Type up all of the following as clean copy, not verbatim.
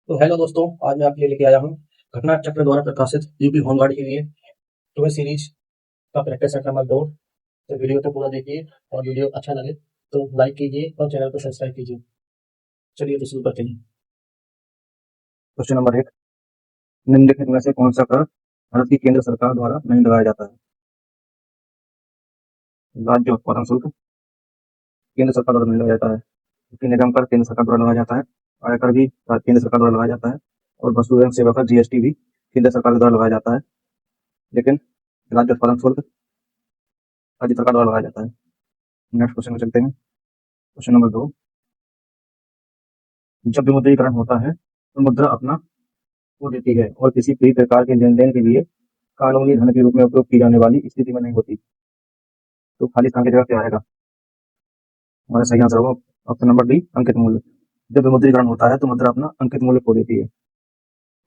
तो हेलो दोस्तों, आज मैं आपके लिए लेके आया हूँ घटना चक्र द्वारा प्रकाशित यूपी होमगार्ड के लिए टॉय सीरीज का प्रैक्टिस सेट नंबर 2। तो वीडियो को पूरा देखिए और वीडियो अच्छा लगे तो लाइक कीजिए और चैनल को सब्सक्राइब कीजिए। चलिए तो शुरू करते हैं। क्वेश्चन नंबर 1, निम्नलिखित में से कौन सा कर भारत की केंद्र सरकार द्वारा नहीं लगाया जाता है? राज्य उत्पादन शुल्क केंद्र सरकार द्वारा नहीं लगाया जाता है, क्योंकि निगम कर केंद्र सरकार द्वारा लगाया जाता है, आयकर भी केंद्र सरकार द्वारा लगाया जाता है और वस्तु एवं सेवा कर जीएसटी भी केंद्र सरकार द्वारा लगाया जाता है। लेकिन राज्य उत्पादन शुल्क राज्य सरकार द्वारा लगाया जाता है। नेक्स्ट क्वेश्चन में चलते हैं। क्वेश्चन नंबर 2, जब विमुद्रीकरण होता है तो मुद्रा अपना खो देती है और किसी भी प्रकार के लेन देन के लिए कानूनी धन के रूप में उपयोग की जाने वाली स्थिति में नहीं होती। तो खाली स्थान की जगह क्या आएगा? हमारा सही आंसर होगा ऑप्शन नंबर डी, अंकित मूल्य। जब विमुद्रीकरण होता है तो मुद्रा अपना अंकित मूल्य खो देती है।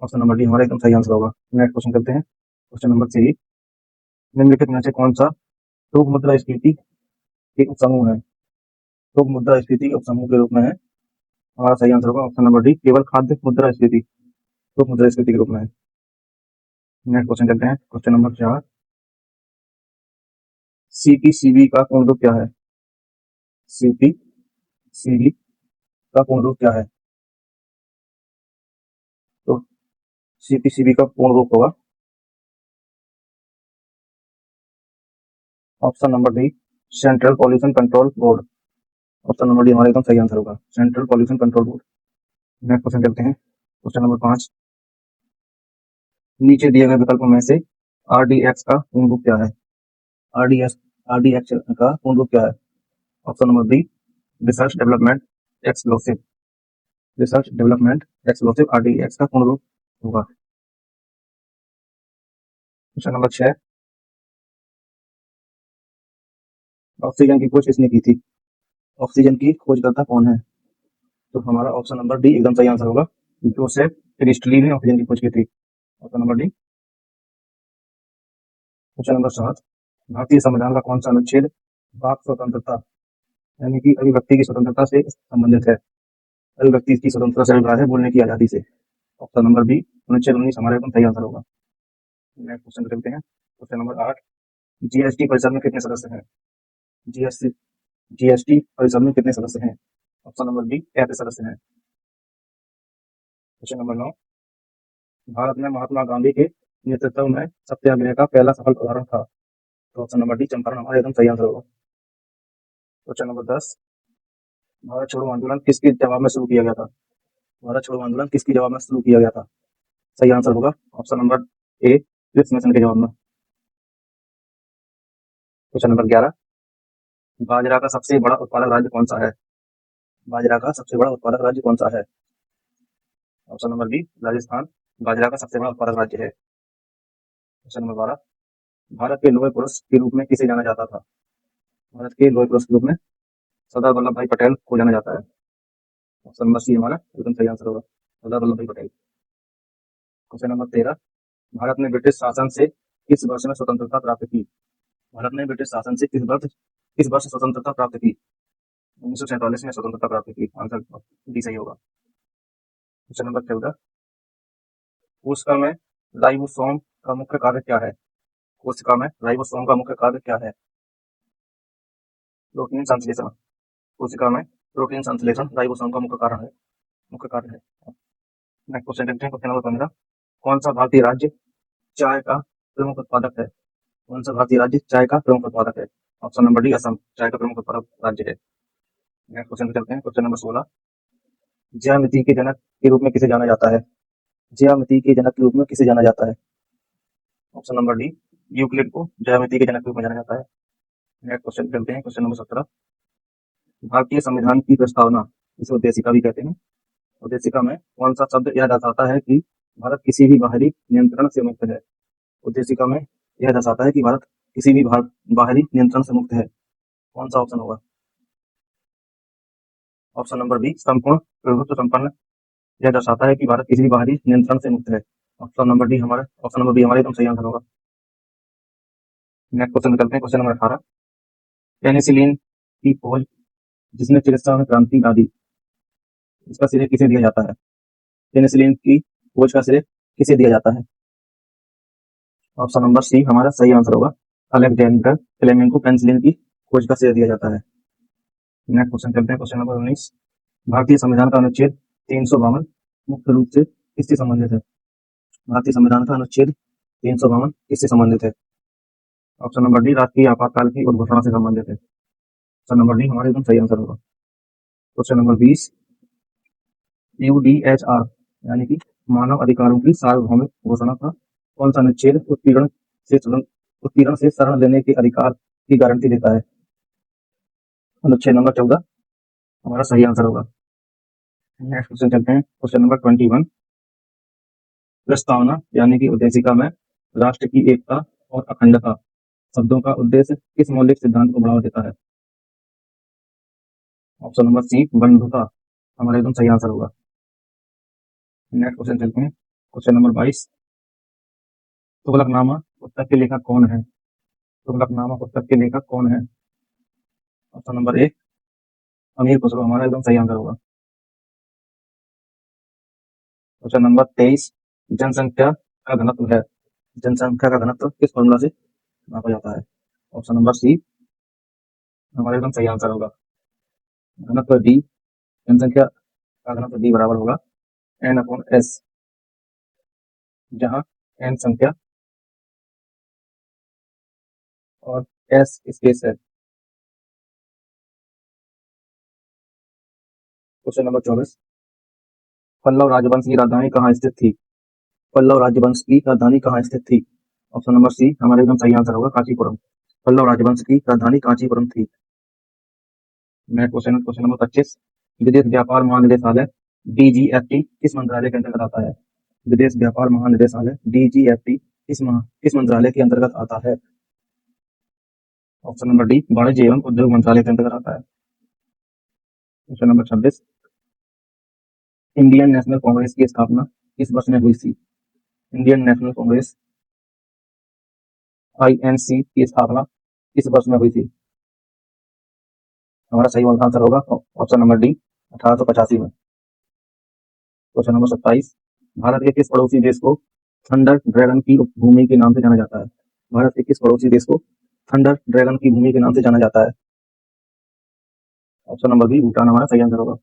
ऑप्शन नंबर डी हमारा एकदम सही आंसर होगा। नेक्स्ट क्वेश्चन करते हैं। क्वेश्चन नंबर 3, निम्नलिखित में से कौन सा थोक मुद्रास्फीति के उपसमूह है? थोक मुद्रास्फीति उपसमूह के रूप में है। हमारा सही आंसर होगा ऑप्शन नंबर डी, केवल खाद्य मुद्रास्फीति थोक मुद्रास्फीति के रूप में है। नेक्स्ट क्वेश्चन करते हैं। क्वेश्चन नंबर 4, सीपीसीबी का पूर्ण रूप क्या है? सीपीसीबी का पूर्ण रूप क्या है? तो सीपीसीबी का पूर्ण रूप होगा option number D, central pollution control board. Option number D हमारा एकदम सही आंसर होगा, central pollution control board. Next question करते हैं। क्वेश्चन नंबर 5, नीचे दिए गए विकल्पों में से आरडीएक्स का पूर्ण रूप क्या है? आरडीएक्स का पूर्ण रूप क्या है? Option number B, research development explosive. Research development explosive RDX का पूर्ण रूप होगा। क्वेश्चन नंबर 6, ऑक्सीजन की खोज किसने की थी? ऑक्सीजन की खोजकर्ता कौन है? तो हमारा ऑप्शन नंबर डी एकदम सही आंसर होगा, जोसेफ प्रिस्टली ने ऑक्सीजन की खोज की थी। Option number D. Question number 7, भारतीय संविधान का कौन सा अनुच्छेद वाक स्वतंत्रता यानी कि अभिव्यक्ति की स्वतंत्रता से संबंधित है? अभिव्यक्ति की स्वतंत्रता से अभिप्राय है बोलने की आजादी से। ऑप्शन नंबर बी, अनुच्छेद 19 हमारा एकदम सही आंसर होगा। नेक्स्ट क्वेश्चन करते हैं। क्वेश्चन नंबर 8, जीएसटी परिषद में कितने सदस्य हैं? जीएसटी जीएसटी परिषद में कितने सदस्य हैं? ऑप्शन नंबर बी, 33 सदस्य हैं। क्वेश्चन नंबर 9, भारत में महात्मा गांधी के नेतृत्व में सत्याग्रह का पहला सफल उदाहरण था। तो ऑप्शन नंबर डी, चंपारण हमारा एकदम सही आंसर होगा। क्वेश्चन नंबर 10, भारत छोड़ो आंदोलन किसके जवाब में शुरू किया गया था? भारत छोड़ो आंदोलन किसके जवाब में शुरू किया गया था? सही आंसर होगा option number A, Cripps mission के जवाब में। क्वेश्चन नंबर 11, बाजरा का सबसे बड़ा उत्पादक राज्य कौन सा है? बाजरा का सबसे बड़ा उत्पादक राज्य कौन सा है? ऑप्शन नंबर बी, राजस्थान बाजरा का सबसे बड़ा उत्पादक राज्य है। क्वेश्चन नंबर 12, भारत के लोहे पुरुष के रूप में किसे जाना जाता था? भारत के लोहे पुरुष के रूप में सरदार वल्लभ भाई पटेल को जाना जाता है। ऑप्शन नंबर सी हमारा एकदम सही आंसर होगा, सरदार वल्लभ भाई पटेल। क्वेश्चन नंबर 13, भारत ने ब्रिटिश शासन से किस वर्ष में स्वतंत्रता प्राप्त की? भारत ने ब्रिटिश शासन से किस वर्ष स्वतंत्रता प्राप्त की? 1947 में स्वतंत्रता प्राप्त की। आंसर डी सही होगा। क्वेश्चन नंबर 14, कोशिका में राइबोसोम का मुख्य कार्य क्या है? कोशिका में राइबोसोम का मुख्य कार्य क्या है? प्रोटीन संश्लेषण। कोशिका में प्रोटीन संश्लेषण राइबोसोम का मुख्य कार्य है। नेक्स्ट क्वेश्चन देखते हैं। क्वेश्चन नंबर 15, कौन सा भारतीय राज्य चाय का प्रमुख उत्पादक है? कौन सा भारतीय राज्य चाय का प्रमुख उत्पादक है? ऑप्शन नंबर डी, असम चाय का प्रमुख उत्पादक राज्य है। नेक्स्ट क्वेश्चन पे चलते हैं। क्वेश्चन नंबर 16, ज्यामिति के जनक के रूप में किसे जाना जाता है? ज्यामिति के जनक के रूप में किसे जाना जाता है? ऑप्शन नंबर डी, यूक्लिड को ज्यामिति के जनक के रूप में जाना जाता है। नेक्स्ट क्वेश्चन चलते हैं। क्वेश्चन नंबर 17, भारतीय संविधान की प्रस्तावना इसे उद्देशिका भी कहते हैं। उद्देशिका में कौन सा शब्द यह दर्शाता है कि भारत किसी भी बाहरी नियंत्रण से मुक्त है? उद्देशिका में यह दर्शाता है कि भारत किसी भी बाहरी नियंत्रण से मुक्त है। कौन सा ऑप्शन होगा? ऑप्शन नंबर बी, संपूर्ण प्रभुत्व संपन्न। यह दर्शाता है कि भारत किसी भी बाहरी नियंत्रण से मुक्त है। ऑप्शन नंबर बी हमारे एकदम सही आंसर होगा। नेक्स्ट क्वेश्चन करते हैं। क्वेश्चन नंबर 18, पेनिसिलिन की खोज जिसने चिकित्सा में क्रांति ला दी, इसका श्रेय किसे दिया जाता है? पेनिसिलिन की खोज का श्रेय किसे दिया जाता है? ऑप्शन नंबर सी हमारा सही आंसर होगा। अलेक्जेंडर फ्लेमिंग को पेनिसिलिन की खोज का श्रेय दिया जाता है। नेक्स्ट क्वेश्चन चलते हैं, क्वेश्चन नंबर 19। भारतीय संविधान का अनुच्छेद 352 मुख्य रूप से किससे संबंधित है? भारतीय संविधान का अनुच्छेद 352 किससे संबंधित है? ऑप्शन नंबर डी राष्ट्रीय आपातकाल की उद्घोषणा से संबंधित है। ऑप्शन नंबर डी हमारा एकदम सही आंसर होगा। Question number 20। यूडीएचआर यानी कि मानव अधिकारों की सार्वभौमिक घोषणा का कौन सा अनुच्छेद उत्पीड़न से शरण लेने के अधिकार की गारंटी देता है? अनुच्छेद नंबर 14 हमारा सही आंसर होगा। नेक्स्ट क्वेश्चन चलते हैं, क्वेश्चन नंबर 21। प्रस्तावना यानी कि उद्देशिका में राष्ट्र की एकता और अखंडता शब्दों का उद्देश्य किस मौलिक सिद्धांत को बढ़ावा देता है? ऑप्शन नंबर सी बंधुता हमारा एकदम सही आंसर होगा। नेक्स्ट क्वेश्चन चलते हैं, क्वेश्चन नंबर 22। तुगलकनामा पुस्तक के लेखक कौन है? तुगलकनामा पुस्तक के लेखक कौन है? ऑप्शन नंबर ए अमीर खुसरो हमारा एकदम सही आंसर होगा। Question number 23। जनसंख्या का घनत्व है, जनसंख्या का घनत्व किस फॉर्मूला से नापा जाता है? ऑप्शन नंबर सी हमारा एकदम सही आंसर होगा। घनत्व डी, जनसंख्या का घनत्व डी बराबर होगा n/s, जहां n संख्या और s स्पेस है। Question number 24। पल्लव राजवंश की राजधानी कहाँ स्थित थी? पल्लव राजवंश की राजधानी कहाँ स्थित थी? ऑप्शन नंबर सी हमारा एकदम सही आंसर होगा, कांचीपुरम। पल्लव राजवंश की राजधानी कांचीपुरम थी। Next question, question number 25। विदेश व्यापार महानिदेशालय DGFT किस मंत्रालय के अंतर्गत आता है? विदेश व्यापार महानिदेशालय DGFT किस मंत्रालय के अंतर्गत आता है? ऑप्शन नंबर डी वाणिज्य एवं उद्योग मंत्रालय के अंतर्गत आता है। Question number 26। Indian national Congress की स्थापना किस वर्ष में हुई थी? इंडियन नेशनल कांग्रेस INC की स्थापना किस वर्ष में हुई थी? हमारा सही आंसर होगा ऑप्शन नंबर डी 1885 में। Question number 27। भारत के किस पड़ोसी देश को थंडर ड्रैगन की भूमि के नाम से जाना जाता है? भारत के किस पड़ोसी देश को थंडर ड्रैगन की भूमि के नाम से जाना जाता है? ऑप्शन नंबर बी भूटान हमारा सही आंसर होगा।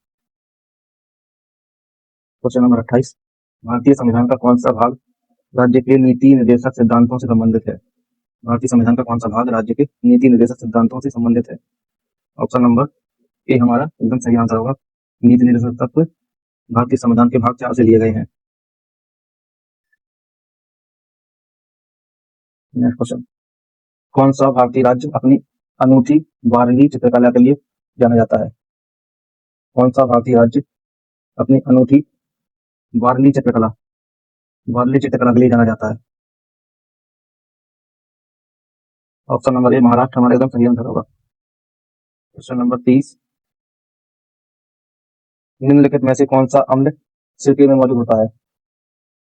Question number 28। भारतीय संविधान का कौन सा भाग राज्य के नीति निर्देशक सिद्धांतों से संबंधित है? भारतीय संविधान का कौन सा भाग राज्य के नीति निर्देशक सिद्धांतों से संबंधित है? ऑप्शन नंबर ए हमारा एकदम सही आंसर होगा। नीति निर्देशक तत्व भारतीय संविधान के भाग 4 से लिए गए हैं। Next question. कौन सा भारतीय राज्य अपनी अनूठी वारली चित्रकला के लिए जाना जाता है? कौन सा भारतीय राज्य अपनी अनूठी वारली चित्रकला के लिए जाना जाता है? ऑप्शन नंबर ए महाराष्ट्र हमारा एकदम सही आंसर होगा। Question number 30। निम्नलिखित में से कौन सा अम्ल सिरके में मौजूद होता है?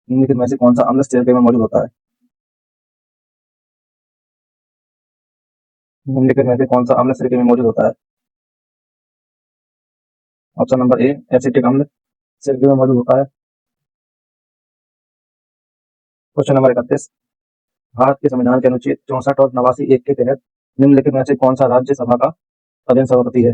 निम्नलिखित में से कौन सा अम्ल सिरके में मौजूद होता है? निम्नलिखित में से कौन सा अम्ल सिरके में मौजूद होता है? ऑप्शन नंबर ए एसिटिक अम्ल सिरके में मौजूद होता है। Question number 31। भारत के संविधान के अनुच्छेद 64 और 89(1) के तहत निम्नलिखित में से कौन सा राज्यसभा का पदेन सभापति है?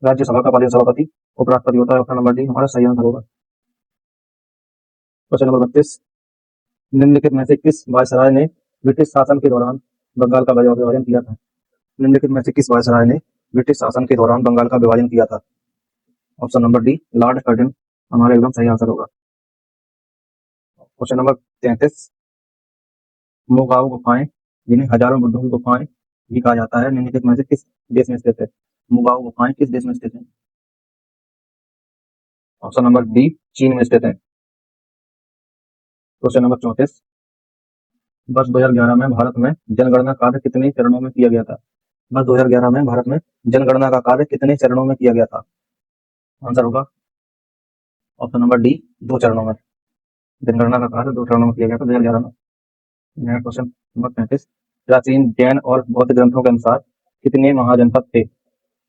राज्यसभा का पदेन सभापति उपराष्ट्रपति होता है। ऑप्शन नंबर डी हमारा सही आंसर होगा। Question number 32। निम्नलिखित में से किस वायसराय ने ब्रिटिश शासन के दौरान बंगाल का विभाजन किया था? निम्नलिखित में से किस वायसराय ने ब्रिटिश शासन के दौरान बंगाल का विभाजन किया था? Option number D Lord Curzon हमारा एकदम सही आंसर होगा। Question number 33। मोगाओ गुफाएं जिन्हें हजारों बुद्धों की गुफाएं भी कहा जाता है, निम्नलिखित में से किस देश में स्थित है? मोगाओ गुफाएं किस देश में स्थित है? ऑप्शन नंबर डी चीन में स्थित है। Question number 34। वर्ष 2011 में भारत में जनगणना कार्य कितने चरणों में किया गया था? वर्ष 2011 में भारत में जनगणना का कार्य कितने चरणों में किया गया था? आंसर होगा ऑप्शन नंबर डी 2 चरणों में। जनगणना का कार्य 2 चरणों में किया गया था 2011 में। Next question number 35। प्राचीन जैन और बौद्ध ग्रंथों के अनुसार कितने महाजनपद थे?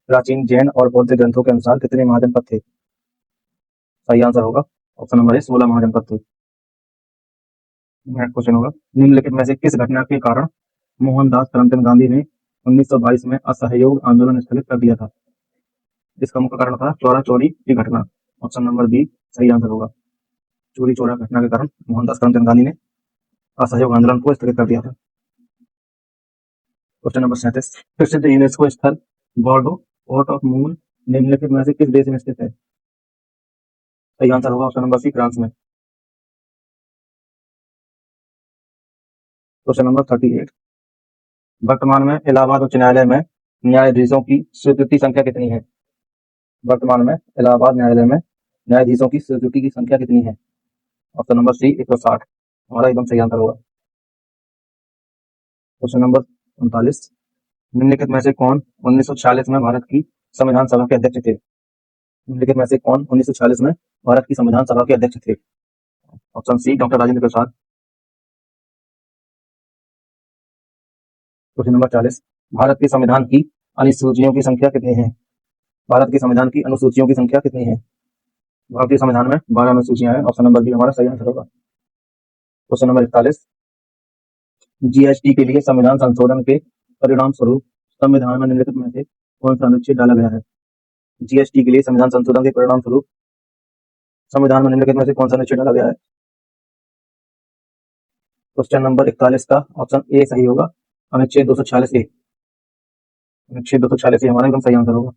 प्राचीन जैन और बौद्ध ग्रंथों के अनुसार कितने महाजनपद थे? सही आंसर होगा ऑप्शन नंबर ए 16 महाजनपद थे। नेक्स्ट क्वेश्चन होगा, निम्नलिखित में से किस घटना के कारण मोहनदास करमचंद गांधी ने 1922 में असहयोग आंदोलन स्थगित कर दिया था? इसका मुख्य कारण था चौरा चोरी की घटना। ऑप्शन नंबर बी सही आंसर होगा। चोरी चोरा घटना के कारण मोहनदास करमचंद गांधी ने असहयोग आंदोलन को स्थगित कर दिया था। क्वेश्चन नंबर 37, प्रसिद्ध यूनेस्को स्थल बॉर्डो पोर्ट ऑफ मून निम्नलिखित में से किस देश में स्थित है? सही आंसर होगा ऑप्शन नंबर सी फ्रांस में। क्वेश्चन नंबर 38, वर्तमान में इलाहाबाद उच्च न्यायालय में न्यायाधीशों की स्वीकृति संख्या कितनी है? वर्तमान में इलाहाबाद न्यायालय में न्यायाधीशों की स्वीकृति की संख्या कितनी है? Option number C 160। हमारा एकदम सही आंसर होगा। क्वेश्चन नंबर 39, निम्नलिखित में से कौन 1946 में भारत की संविधान सभा के अध्यक्ष थे? निम्नलिखित में से कौन 1946 में भारत की संविधान सभा के अध्यक्ष थे? Option C doctor Rajendra Prasad. Question number 40, Bharat के संविधान की अनुसूचियों की संख्या कितनी है? भारत के संविधान की अनुसूचियों की संख्या कितनी है? भारतीय संविधान में 12 अनुसूचियां हैं। ऑप्शन नंबर बी हमारा सही आंसर होगा। क्वेश्चन नंबर 41, जीएसटी के लिए संविधान संशोधन के परिणाम स्वरूप संविधान में निम्नलिखित में से कौन सा अनुच्छेद डाला गया है? जीएसटी के लिए संविधान संशोधन के परिणाम स्वरूप संविधान में निम्नलिखित में से कौन सा अनुच्छेद डाला गया है? क्वेश्चन नंबर 41 का ऑप्शन ए सही होगा, अनुच्छेद 246 ए। अनुच्छेद 246 ए हमारा एकदम सही आंसर होगा।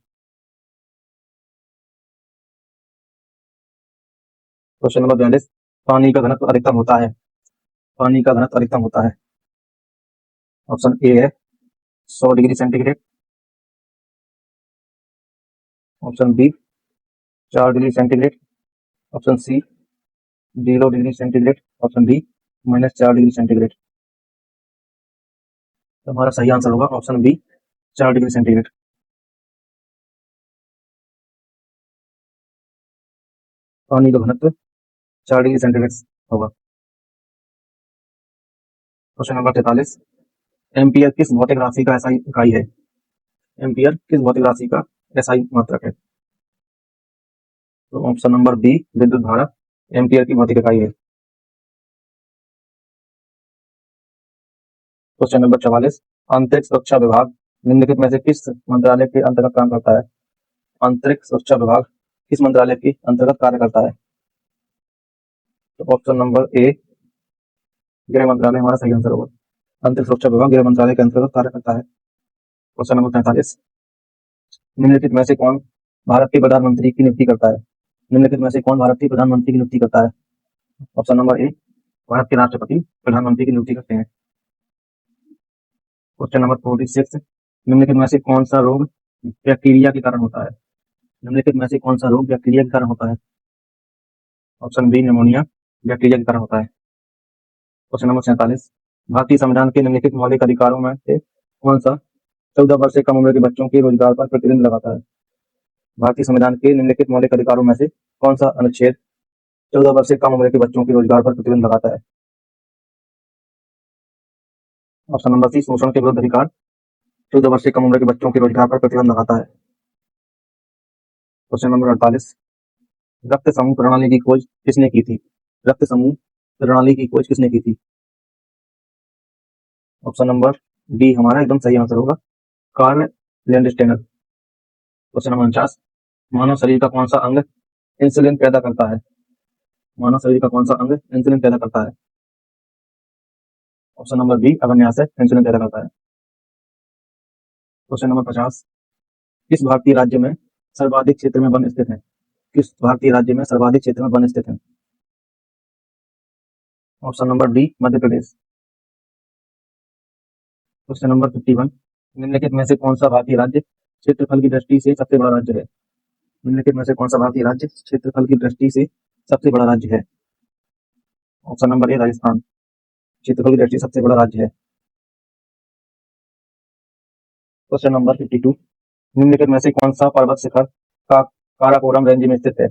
क्वेश्चन नंबर 42, पानी का घनत्व अधिकतम होता है? पानी का घनत्व अधिकतम होता है। ऑप्शन ए है 100 degree centigrade, option B 4 degree centigrade, option C 0 degree centigrade, option D -4 degree centigrade. तो हमारा सही आंसर होगा ऑप्शन बी 4 डिग्री सेंटीग्रेड। पानी का घनत्व 4 डिग्री सेंटीग्रेड होगा। क्वेश्चन नंबर 43, एम्पियर किस भौतिक राशि का एसआई इकाई है? एम्पियर किस भौतिक राशि का एसआई मात्रक है? तो ऑप्शन नंबर बी विद्युत धारा एम्पियर की भौतिक इकाई है। क्वेश्चन नंबर 44, आंतरिक सुरक्षा विभाग निम्नलिखित में से किस मंत्रालय के अंतर्गत काम करता है? आंतरिक सुरक्षा विभाग किस मंत्रालय के अंतर्गत कार्य करता है? तो ऑप्शन नंबर ए गृह मंत्रालय हमारा सही आंसर होगा। आंतरिक सुरक्षा विभाग गृह मंत्रालय के अंतर्गत कार्य करता है। क्वेश्चन नंबर 45, निम्नलिखित में से कौन भारत के प्रधानमंत्री की नियुक्ति करता है? निम्नलिखित में से कौन भारत के प्रधानमंत्री की नियुक्ति करता है? ऑप्शन नंबर ए भारत के राष्ट्रपति प्रधानमंत्री की नियुक्ति करते हैं। क्वेश्चन नंबर 46, निम्नलिखित में से कौन सा रोग बैक्टीरिया के कारण होता है? निम्नलिखित में से कौन सा रोग बैक्टीरिया के कारण होता है? ऑप्शन बी निमोनिया बैक्टीरिया के कारण होता है। क्वेश्चन नंबर 47, भारतीय संविधान के निम्नलिखित मौलिक अधिकारों में से कौन सा 14 वर्ष से कम उम्र के बच्चों के रोजगार पर प्रतिबंध लगाता है? भारतीय संविधान के निम्नलिखित मौलिक अधिकारों में से कौन सा अनुच्छेद 14 वर्ष से कम उम्र के बच्चों के रोजगार पर प्रतिबंध लगाता है? ऑप्शन नंबर सी शोषण के विरुद्ध अधिकार 14 वर्ष से कम उम्र के बच्चों के रोजगार पर प्रतिबंध लगाता है। क्वेश्चन नंबर 48, रक्त समूह प्रणाली की खोज किसने की थी? रक्त समूह प्रणाली की खोज किसने की थी? ऑप्शन नंबर डी हमारा एकदम सही आंसर होगा, कार्ल लैंडस्टेनर। क्वेश्चन नंबर 49, मानव शरीर का कौन सा अंग इंसुलिन पैदा करता है? मानव शरीर का कौन सा अंग इंसुलिन पैदा करता है? ऑप्शन नंबर बी अग्न्याशय इंसुलिन पैदा करता है। क्वेश्चन नंबर 50, किस भारतीय राज्य में सर्वाधिक क्षेत्र में वन स्थित है? किस भारतीय राज्य में सर्वाधिक क्षेत्र में वन स्थित है? Option number D Madhya Pradesh. Question number 51, निम्नलिखित में से कौन सा भारतीय राज्य क्षेत्रफल की दृष्टि से सबसे बड़ा राज्य है? निम्नलिखित में से कौन सा भारतीय राज्य क्षेत्रफल की दृष्टि से सबसे बड़ा राज्य है? ऑप्शन नंबर ए राजस्थान क्षेत्रफल की दृष्टि से सबसे बड़ा राज्य है। क्वेश्चन नंबर 52, निम्नलिखित में से कौन सा पर्वत शिखर का काराकोरम रेंज में स्थित है?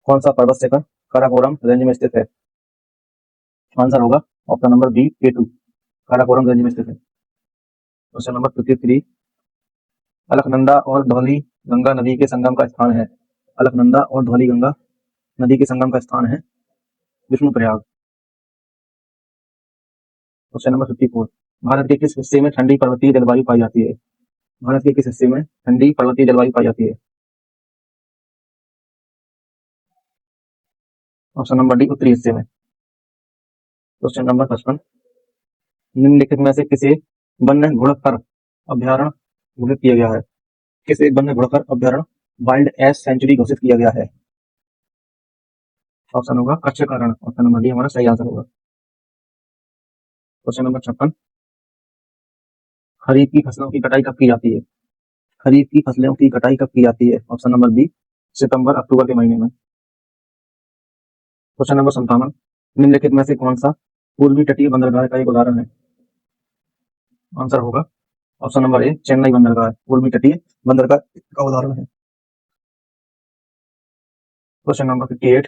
कौन सा पर्वत शिखर काराकोरम रेंज में स्थित है? आंसर होगा option number B K2 Karakoram range में स्थित है। क्वेश्चन नंबर 53, अलकनंदा और धौली गंगा नदी के संगम का स्थान है। अलकनंदा और धौली गंगा नदी के संगम का स्थान है विष्णुप्रयाग। क्वेश्चन नंबर 54, भारत के किस हिस्से में ठंडी पर्वतीय जलवायु पाई जाती है? भारत के किस हिस्से में ठंडी पर्वतीय जलवायु पाई जाती है? ऑप्शन नंबर डी, उत्तरी हिस्से में। क्वेश्चन नंबर 55, निम्नलिखित में से किसे वन्य घुड़खर अभ्यारण्य घोषित किया गया है? किसे वन्य घुड़खर अभ्यारण्य वाइल्ड एस सेंचुरी घोषित किया गया है? ऑप्शन होगा कच्छ का रण। ऑप्शन नंबर डी हमारा सही आंसर होगा। क्वेश्चन नंबर 56, खरीफ की फसलों की कटाई कब की जाती है? खरीफ की फसलों की कटाई कब की जाती है? ऑप्शन नंबर बी, सितंबर अक्टूबर के महीने में। क्वेश्चन नंबर 57, निम्नलिखित में से कौन सा पूर्वी तटीय बंदरगाह का एक उदाहरण है? आंसर होगा ऑप्शन नंबर ए, चेन्नई बंदरगाह पूर्वी तटीय बंदरगाह का उदाहरण है। क्वेश्चन नंबर 58,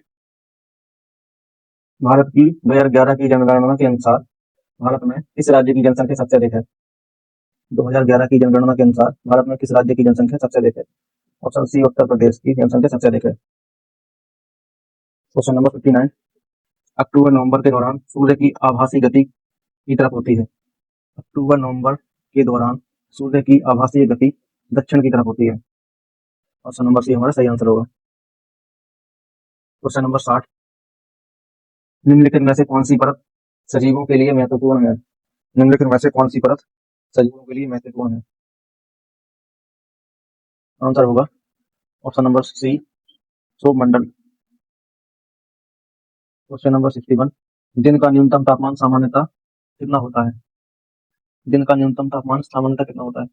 भारत की 2011 की जनगणना के अनुसार भारत में किस राज्य की जनसंख्या सबसे अधिक है? 2011 की जनगणना के अनुसार भारत में किस राज्य की जनसंख्या सबसे अधिक है? ऑप्शन सी, उत्तर प्रदेश की जनसंख्या सबसे अधिक है। क्वेश्चन नंबर 59, अक्टूबर नवंबर के दौरान सूर्य की आभासी गति की तरफ होती है। अक्टूबर नवंबर के दौरान सूर्य की आभासी गति दक्षिण की तरफ होती है। ऑप्शन नंबर सी हमारा सही आंसर होगा। क्वेश्चन नंबर 60, निम्नलिखित में से कौन सी परत सजीवों के लिए महत्वपूर्ण है? निम्नलिखित में से कौन सी परत सजीवों के लिए महत्वपूर्ण है? आंसर होगा ऑप्शन नंबर सी, सौरमंडल। क्वेश्चन नंबर 61, दिन का न्यूनतम तापमान सामान्यतः कितना होता है? दिन का न्यूनतम तापमान सामान्यतः कितना होता है?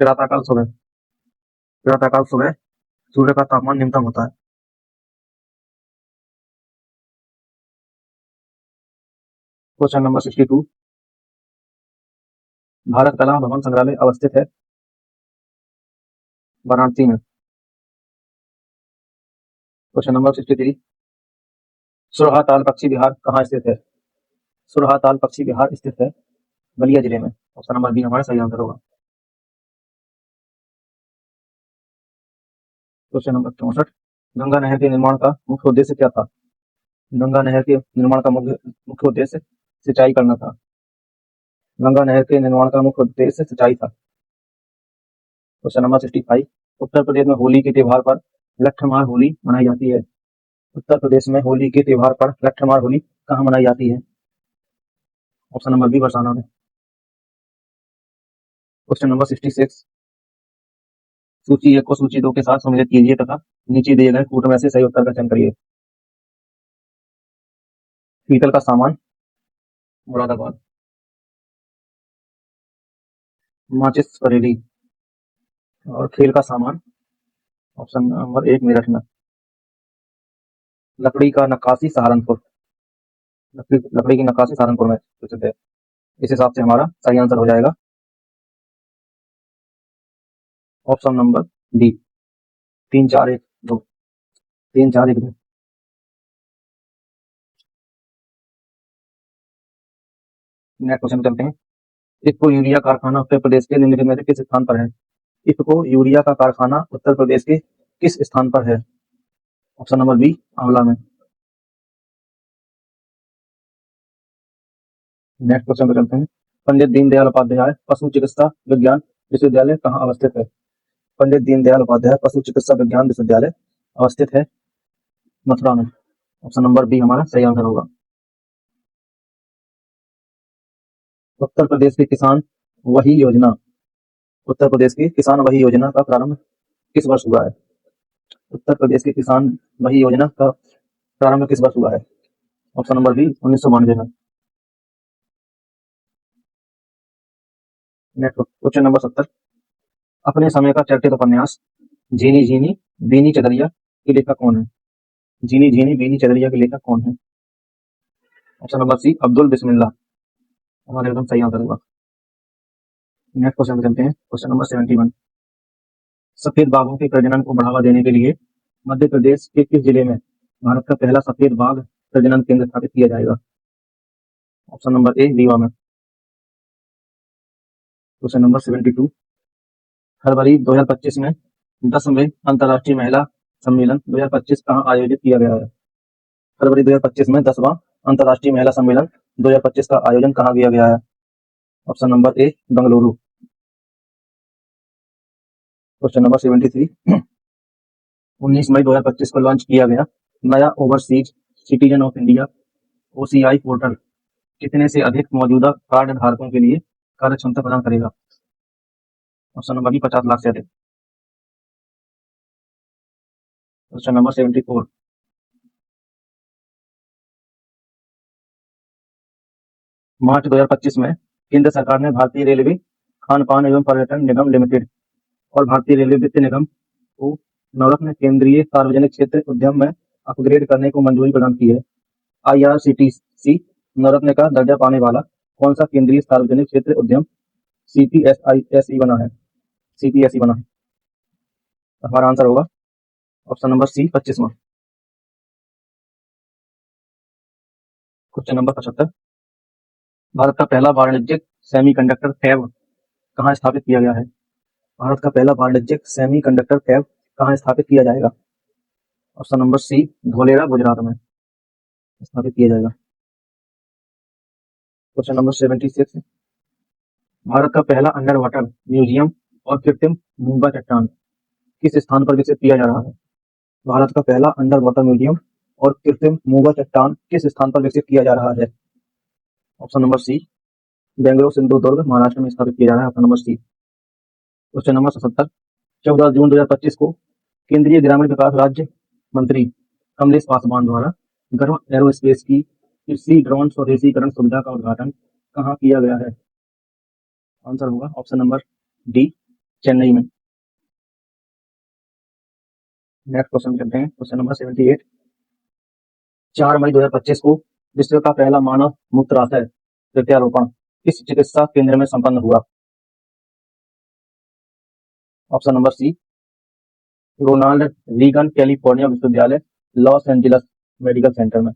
प्रातःकाल सुबह। प्रातःकाल सुबह सूर्य का तापमान न्यूनतम होता है। क्वेश्चन नंबर 62, भारत कला भवन संग्रहालय अवस्थित है वाराणसी में। क्वेश्चन नंबर 63, सुरहाताल पक्षी विहार कहाँ स्थित है? सुरहाताल पक्षी विहार स्थित है बलिया जिले में। ऑप्शन नंबर बी हमारा सही आंसर होगा। क्वेश्चन नंबर 64, गंगा नहर के निर्माण का मुख्य उद्देश्य क्या था? गंगा नहर के निर्माण का मुख्य उद्देश्य सिंचाई करना था। गंगा नहर के निर्माण का मुख्य उद्देश्य सिंचाई था। क्वेश्चन नंबर 65, उत्तर प्रदेश में होली के त्योहार पर लट्ठमार होली मनाई जाती है। उत्तर प्रदेश में होली के त्योहार पर लट्ठमार होली कहाँ मनाई जाती है? ऑप्शन नंबर बी, बरसाना में। क्वेश्चन नंबर 66, सूची 1 को सूची 2 के साथ सम्मिलित कीजिए तथा नीचे दिए गए कूट में से सही उत्तर का चयन करिए। पीतल का सामान मुरादाबाद। माचिस बरेली। और खेल का सामान ऑप्शन नंबर 1, मेरठ में। लकड़ी का नक्काशी सहारनपुर। लकड़ी की नक्काशी सहारनपुर में प्रसिद्ध है। इस हिसाब से हमारा सही आंसर हो जाएगा option number D, 3-4-1-2। 3-4-1-2। Next question चलते हैं। इफ्को यूरिया कारखाना उत्तर प्रदेश के निम्नलिखित में से किस स्थान पर है? इफ्को यूरिया का कारखाना उत्तर प्रदेश के किस स्थान पर है? ऑप्शन नंबर बी, आंवला में। नेक्स्ट क्वेश्चन पे चलते हैं। पंडित दीनदयाल उपाध्याय पशु चिकित्सा विज्ञान विश्वविद्यालय कहाँ अवस्थित है? पंडित दीनदयाल उपाध्याय पशु चिकित्सा विज्ञान विश्वविद्यालय अवस्थित है मथुरा में। ऑप्शन नंबर बी हमारा सही आंसर होगा। उत्तर प्रदेश के किसान वही योजना उत्तर प्रदेश की किसान वही योजना का प्रारंभ किस वर्ष हुआ है? उत्तर प्रदेश की किसान वही योजना का प्रारंभ किस वर्ष हुआ है? ऑप्शन नंबर बी, 1992 में। नेक्स्ट क्वेश्चन नंबर 70, अपने समय का चर्चित उपन्यास झीनी झीनी बीनी चदरिया के लेखक कौन है? झीनी झीनी बीनी चदरिया के लेखक कौन है? ऑप्शन नंबर सी, अब्दुल बिस्मिल्लाह हमारा एकदम सही आंसर होगा। नेक्स्ट क्वेश्चन चलते हैं। क्वेश्चन नंबर 71, सफेद बाघों के प्रजनन को बढ़ावा देने के लिए मध्य प्रदेश के किस जिले में भारत का पहला सफेद बाघ प्रजनन केंद्र स्थापित किया जाएगा? ऑप्शन नंबर ए, रीवा में। क्वेश्चन नंबर 72, फरवरी 2025 में 10वें अंतर्राष्ट्रीय महिला सम्मेलन 2025 कहाँ आयोजित किया गया है? फरवरी 2025 में 10वां अंतर्राष्ट्रीय महिला सम्मेलन 2025 का आयोजन कहाँ किया गया है? ऑप्शन नंबर ए बेंगलुरु। क्वेश्चन नंबर 73, 19 मई 2025 को लॉन्च किया गया नया overseas citizen of India OCI portal कितने से अधिक मौजूदा कार्ड धारकों के लिए कार्य क्षमता प्रदान करेगा? ऑप्शन नंबर बी 50 लाख से अधिक। क्वेश्चन नंबर 74, मार्च 2025 में केंद्र सरकार ने भारतीय रेलवे खान पान एवं पर्यटन निगम लिमिटेड और भारतीय रेलवे वित्त निगम को नवरत्न केंद्रीय सार्वजनिक क्षेत्र उद्यम में अपग्रेड करने को मंजूरी प्रदान की है। IRCTC नवरत्न का दर्जा पाने वाला कौन सा केंद्रीय सार्वजनिक क्षेत्र उद्यम CPSE बना है? CPSE बना है। हमारा आंसर होगा ऑप्शन नंबर सी 25वां। क्वेश्चन नंबर 75, भारत का पहला वाणिज्यिक सेमीकंडक्टर फैब कहाँ स्थापित किया गया है? भारत का पहला वाणिज्यिक सेमीकंडक्टर फैब कहाँ स्थापित किया जाएगा? Option number C Dholera Gujarat में स्थापित किया जाएगा। क्वेश्चन नंबर 76, भारत का पहला अंडर वाटर म्यूजियम और कृत्रिम मूंगा चट्टान किस स्थान पर विकसित किया जा रहा है? भारत का पहला अंडर वाटर म्यूजियम और कृत्रिम मूंगा चट्टान किस स्थान पर विकसित किया जा रहा है? Option number C Bengaluru Sindhudurg Maharashtra में स्थापित किया जा रहा है। Option number C. Question number 77, 14 June 2025 को केंद्रीय ग्रामीण विकास राज्य मंत्री कमलेश पासवान द्वारा गर्व एरोस्पेस की कृषि ड्रोन स्वदेशीकरण सुविधा का उद्घाटन कहाँ किया गया है? आंसर होगा ऑप्शन नंबर डी चेन्नई में। नेक्स्ट क्वेश्चन करते हैं। क्वेश्चन नंबर 78, 4 मई 2025 को विश्व का पहला मानव मूत्राशय प्रत्यारोपण किस चिकित्सा केंद्र में संपन्न हुआ? Option number C Ronald Reagan California विश्वविद्यालय लॉस एंजलिस मेडिकल सेंटर में।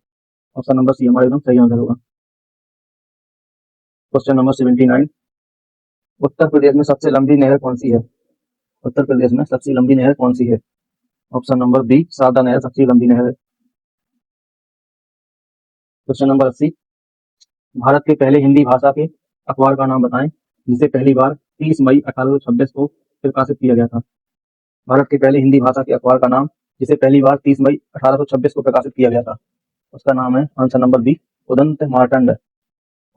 ऑप्शन नंबर सी हमारा एकदम सही आंसर होगा। क्वेश्चन नंबर 79, उत्तर प्रदेश में सबसे लंबी नहर कौन सी है? उत्तर प्रदेश में सबसे लंबी नहर कौन सी है? ऑप्शन नंबर बी शारदा नहर सबसे लंबी नहर है। क्वेश्चन नंबर 80, भारत के पहले हिंदी भाषा के अखबार का नाम बताएं जिसे पहली बार 30 मई 1826 को प्रकाशित किया गया था। भारत के पहले हिंदी भाषा के अखबार का नाम जिसे पहली बार 30 मई 1826 को प्रकाशित किया गया था उसका नाम है answer number B Udant Martand.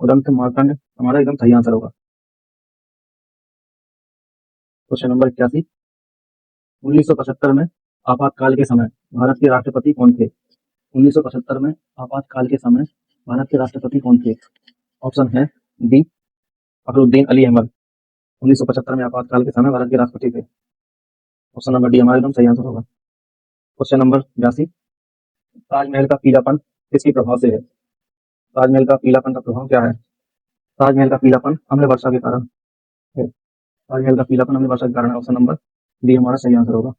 Udant Martand हमारा एकदम सही आंसर होगा। क्वेश्चन नंबर 81, 1975 में आपातकाल के समय भारत के राष्ट्रपति कौन थे? 1975 में आपातकाल के समय भारत के राष्ट्रपति कौन थे? ऑप्शन है डी फखरुद्दीन अली अहमद। 1975 में आपातकाल के समय भारत के राष्ट्रपति थे। ऑप्शन नंबर डी हमारा एकदम सही आंसर होगा। क्वेश्चन नंबर 82, ताजमहल का पीलापन किसके प्रभाव से है? ताजमहल का पीलापन का प्रभाव क्या है? ताजमहल का पीलापन अम्ल वर्षा के कारण है। ताजमहल का पीलापन अम्ल वर्षा के कारण है। ऑप्शन नंबर डी हमारा सही आंसर होगा।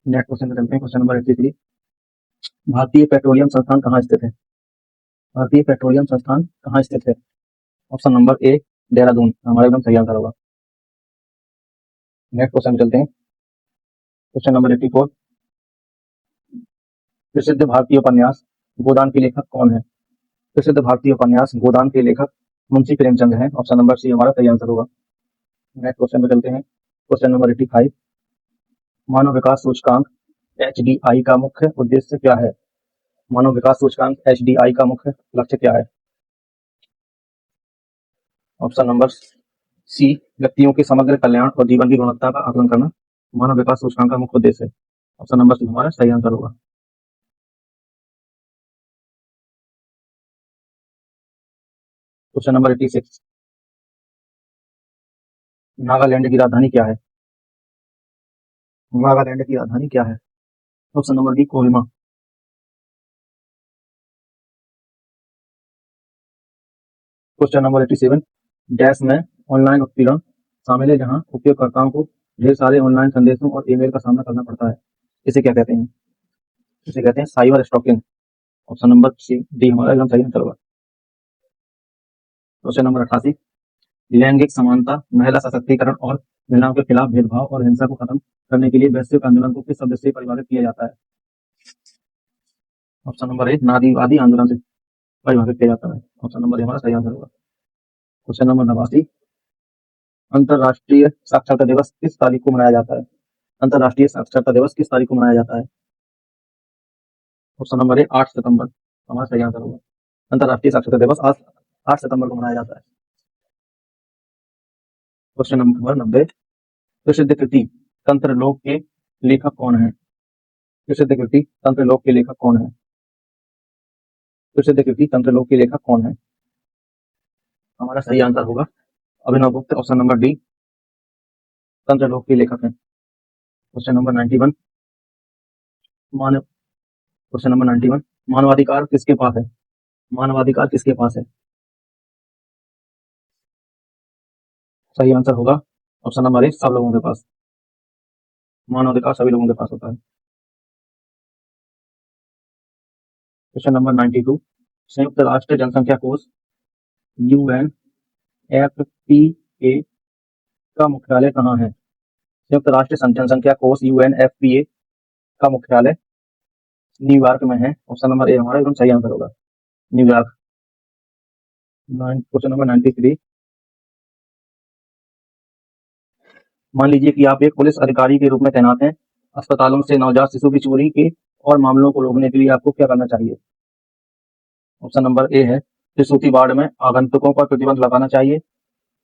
नेक्स्ट क्वेश्चन पे चलते हैं। क्वेश्चन नंबर 83, भारतीय पेट्रोलियम संस्थान कहाँ स्थित है? भारतीय पेट्रोलियम संस्थान कहाँ स्थित है? ऑप्शन नंबर ए देहरादून हमारा एकदम सही आंसर होगा। नेक्स्ट क्वेश्चन चलते हैं। क्वेश्चन नंबर 84, प्रसिद्ध भारतीय उपन्यास गोदान के लेखक कौन है? प्रसिद्ध भारतीय उपन्यास गोदान के लेखक मुंशी प्रेमचंद हैं। ऑप्शन नंबर सी हमारा सही आंसर होगा। नेक्स्ट क्वेश्चन पे चलते हैं। क्वेश्चन नंबर 85, मानव विकास सूचकांक HDI का मुख्य उद्देश्य क्या है? मानव विकास सूचकांक HDI का मुख्य लक्ष्य क्या है? ऑप्शन नंबर सी व्यक्तियों के समग्र कल्याण और जीवन की गुणवत्ता का आकलन करना मानव विकास सूचकांक का मुख्य उद्देश्य है। ऑप्शन नंबर सी हमारा सही आंसर होगा। क्वेश्चन नंबर 86, नागालैंड की राजधानी क्या है? नागालैंड की राजधानी क्या है? Option number D Kohima. Question number 87, dash में ऑनलाइन उत्पीड़न शामिल है जहां उपयोगकर्ताओं को ढेर सारे ऑनलाइन संदेशों और ईमेल का सामना करना पड़ता है। इसे क्या कहते हैं? इसे कहते हैं cyber stalking. Option number C D हमारा एकदम सही आंसर होगा। क्वेश्चन नंबर 88, लैंगिक समानता, महिला सशक्तिकरण और महिलाओं के खिलाफ भेदभाव और हिंसा को खत्म करने के लिए वैश्विक आंदोलन को किस शब्द से परिभाषित किया जाता है? ऑप्शन नंबर ए नारीवादी आंदोलन से परिभाषित किया जाता है। ऑप्शन नंबर ए हमारा सही आंसर होगा। क्वेश्चन नंबर 89, अंतरराष्ट्रीय साक्षरता दिवस किस तारीख को मनाया जाता है? अंतरराष्ट्रीय साक्षरता दिवस किस तारीख को मनाया जाता है? ऑप्शन नंबर ए 8 सितंबर हमारा सही आंसर होगा। अंतरराष्ट्रीय साक्षरता दिवस आज 8 सितंबर को मनाया जाता है। क्वेश्चन नंबर 90, प्रसिद्ध कृति तंत्रलोक के लेखक कौन है? प्रसिद्ध कृति तंत्रलोक के लेखक कौन है? प्रसिद्ध कृति तंत्रलोक के लेखक कौन है? हमारा सही आंसर होगा अभिनव गुप्त। ऑप्शन नंबर डी तंत्रलोक के लेखक हैं। क्वेश्चन नंबर 91, क्वेश्चन नंबर 91, मानवाधिकार किसके पास है? मानवाधिकार किसके पास है? सही आंसर होगा ऑप्शन नंबर ए सब लोगों के पास। मानवाधिकार सभी लोगों के पास होता है। क्वेश्चन नंबर 92, संयुक्त राष्ट्र जनसंख्या कोष UNFPA का मुख्यालय कहाँ है? संयुक्त राष्ट्र जनसंख्या कोष UNFPA का मुख्यालय न्यूयॉर्क में है। ऑप्शन नंबर ए हमारा एकदम सही आंसर होगा, न्यूयॉर्क। क्वेश्चन नंबर 93, मान लीजिए कि आप एक पुलिस अधिकारी के रूप में तैनात हैं। अस्पतालों से नवजात शिशु की चोरी के और मामलों को रोकने के लिए आपको क्या करना चाहिए? ऑप्शन नंबर ए है प्रसूति वार्ड में आगंतुकों पर प्रतिबंध लगाना चाहिए।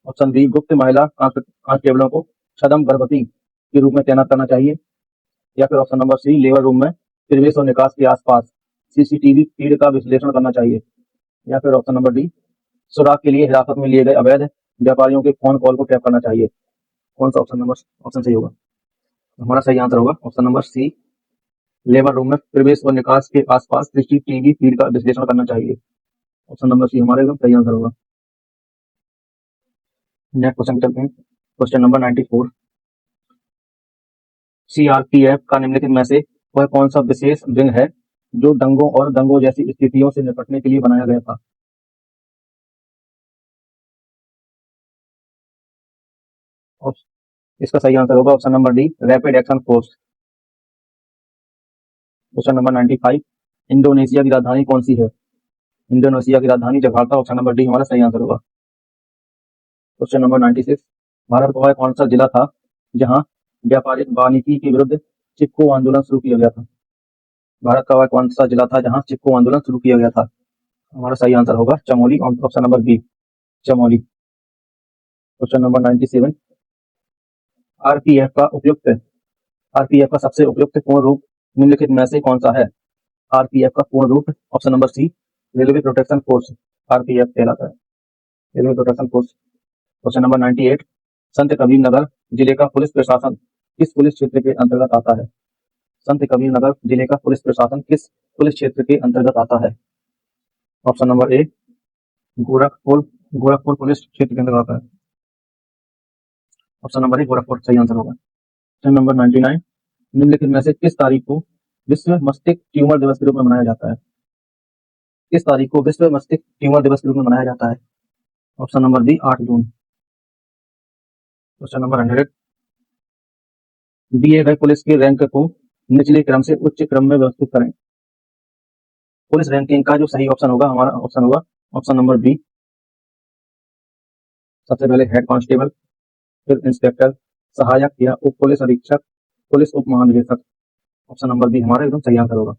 ऑप्शन बी गुप्त महिला कांस्टेबलों को छदम गर्भवती के रूप में तैनात करना चाहिए। या फिर option number C labour room में प्रवेश और निकास के आसपास CCTV फीड का विश्लेषण करना चाहिए। या फिर ऑप्शन नंबर डी सुराग के लिए हिरासत में लिए गए अवैध व्यापारियों के फोन कॉल को ट्रैप करना चाहिए। कौन सा ऑप्शन सही होगा? हमारा सही आंसर होगा option number C labour room में प्रवेश और निकास के आसपास CCTV फीड का विश्लेषण करना चाहिए। ऑप्शन नंबर सी हमारा एकदम सही आंसर होगा। नेक्स्ट क्वेश्चन चलते हैं। क्वेश्चन नंबर 94, CRPF का निम्नलिखित में से वह कौन सा विशेष विंग है जो दंगों और दंगों जैसी स्थितियों से निपटने के लिए बनाया गया था? इसका सही आंसर होगा option number D rapid action force. Question number 95, Indonesia की राजधानी कौन सी है? इंडोनेशिया की राजधानी जकार्ता। ऑप्शन नंबर डी हमारा सही आंसर होगा। क्वेश्चन नंबर 96, भारत का वह कौन सा जिला था जहां व्यापारिक वानिकी के विरुद्ध चिपको आंदोलन शुरू किया गया था? भारत का वह कौन सा जिला था जहां चिपको आंदोलन शुरू किया गया था? हमारा सही आंसर होगा Chamoli. Option number B Chamoli. Question number 97, RPF का सबसे उपयुक्त पूर्ण रूप निम्नलिखित में से कौन सा है? आरपीएफ का पूर्ण रूप option number C railway protection force RPF कहलाता है, railway protection force. Question number 98, Sant Kabir Nagar जिले का पुलिस प्रशासन किस पुलिस क्षेत्र के अंतर्गत आता है? संत कबीर नगर जिले का पुलिस प्रशासन किस पुलिस क्षेत्र के अंतर्गत आता है? ऑप्शन नंबर ए गोरखपुर पुलिस क्षेत्र के अंतर्गत आता है। ऑप्शन नंबर ए गोरखपुर सही आंसर होगा। क्वेश्चन नंबर 99, निम्नलिखित में से किस तारीख को विश्व मस्तिष्क ट्यूमर दिवस के रूप में मनाया जाता है? किस तारीख को विश्व मस्तिष्क ट्यूमर दिवस के रूप में मनाया जाता है? ऑप्शन नंबर बी 8 जून। क्वेश्चन नंबर 100, दिए गए पुलिस के रैंक को निचले क्रम से उच्च क्रम में व्यवस्थित करें। पुलिस रैंकिंग का जो सही ऑप्शन होगा हमारा ऑप्शन होगा ऑप्शन नंबर बी, सबसे पहले हेड कांस्टेबल, फिर इंस्पेक्टर, सहायक या उप पुलिस अधीक्षक, पुलिस उप महानिदेशक। ऑप्शन नंबर बी हमारा एकदम सही आंसर होगा।